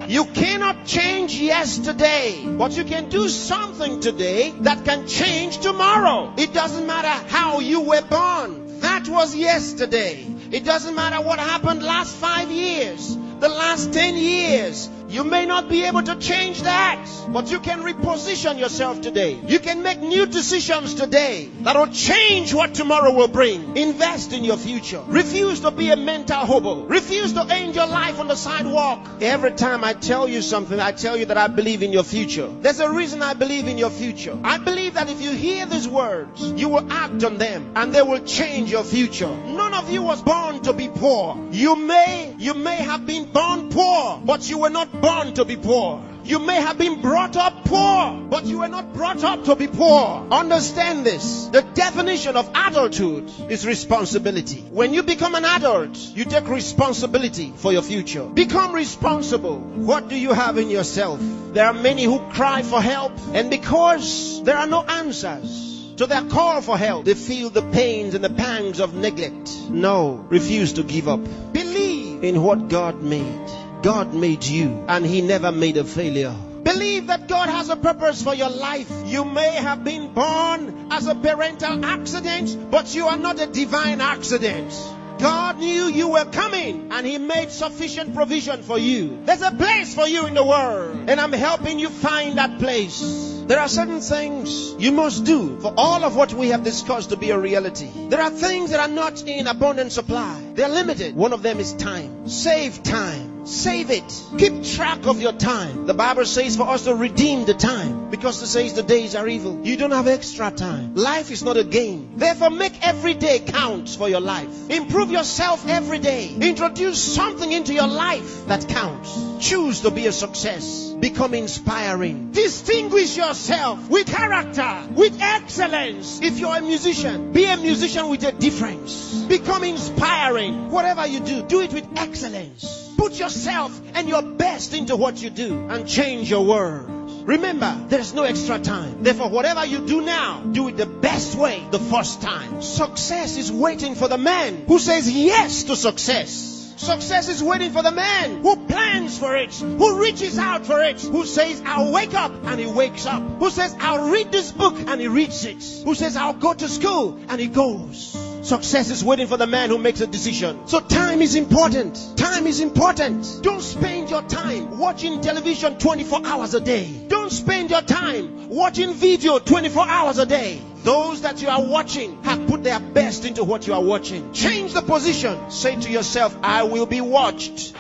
You cannot change yesterday, but you can do something today that can change tomorrow. It doesn't matter how you were born. That was yesterday. It doesn't matter what happened last 5 years, the last 10 years. You may not be able to change that, but you can reposition yourself today. You can make new decisions today that will change what tomorrow will bring. Invest in your future. Refuse to be a mental hobo. Refuse to end your life on the sidewalk. Every time I tell you something, I tell you that I believe in your future. There's a reason I believe in your future. I believe that if you hear these words, you will act on them and they will change your future. None of you was born to be poor. You may have been born poor, but you were not born to be poor. You may have been brought up poor, but you were not brought up to be poor. Understand this. The definition of adulthood is responsibility. When you become an adult, you take responsibility for your future. Become responsible. What do you have in yourself? There are many who cry for help, and because there are no answers to their call for help, they feel the pains and the pangs of neglect. No, refuse to give up. Believe in what God made. God made you, and He never made a failure. Believe that God has a purpose for your life. You may have been born as a parental accident, but you are not a divine accident. God knew you were coming, and He made sufficient provision for you. There's a place for you in the world, and I'm helping you find that place. There are certain things you must do for all of what we have discussed to be a reality. There are things that are not in abundant supply. They're limited. One of them is time. Save time. Save it. Keep track of your time. The Bible says for us to redeem the time, because it says the days are evil. You don't have extra time. Life is not a game. Therefore, make every day count for your life. Improve yourself every day. Introduce something into your life that counts. Choose to be a success. Become inspiring. Distinguish yourself with character, with excellence. If you're a musician, be a musician with a difference. Become inspiring. Whatever you do, do it with excellence. Put yourself and your best into what you do and change your world. Remember, there's no extra time. Therefore, whatever you do now, do it the best way the first time. Success is waiting for the man who says yes to success. Success is waiting for the man who plans for it, who reaches out for it, who says, I'll wake up, and he wakes up. Who says, I'll read this book, and he reads it. Who says, I'll go to school, and he goes. Success is waiting for the man who makes a decision. So time is important. Time is important. Don't spend your time watching television 24 hours a day. Don't spend your time watching video 24 hours a day. Those that you are watching have put their best into what you are watching. Change the position. Say to yourself, I will be watched.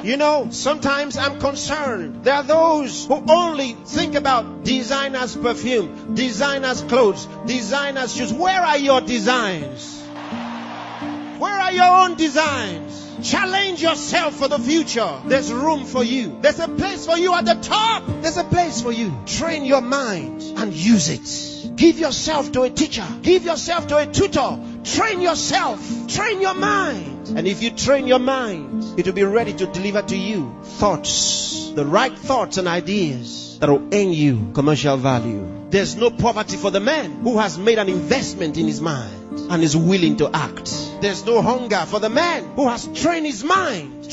You know, sometimes I'm concerned. There are those who only think about designers' perfume, designers' clothes, designers' shoes. Where are your designs? Where are your own designs? Challenge yourself for the future. There's room for you. There's a place for you at the top. There's a place for you. Train your mind and use it. Give yourself to a teacher. Give yourself to a tutor. Train yourself. Train your mind. And if you train your mind, it will be ready to deliver to you thoughts, the right thoughts and ideas that will earn you commercial value. There's no poverty for the man who has made an investment in his mind and is willing to act. There's no hunger for the man who has trained his mind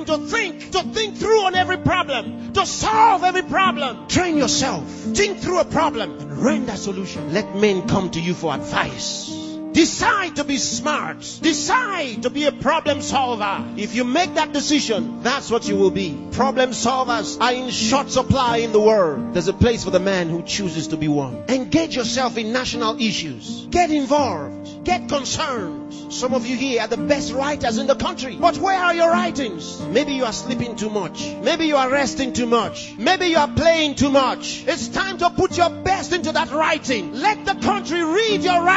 to think through on every problem, to solve every problem. Train yourself. Think through a problem and render a solution. Let men come to you for advice. Decide to be smart. Decide to be a problem solver. If you make that decision, that's what you will be. Problem solvers are in short supply in the world. There's a place for the man who chooses to be one. Engage yourself in national issues. Get involved. Get concerned. Some of you here are the best writers in the country. But where are your writings? Maybe you are sleeping too much. Maybe you are resting too much. Maybe you are playing too much. It's time to put your best into that writing. Let the country read your writing.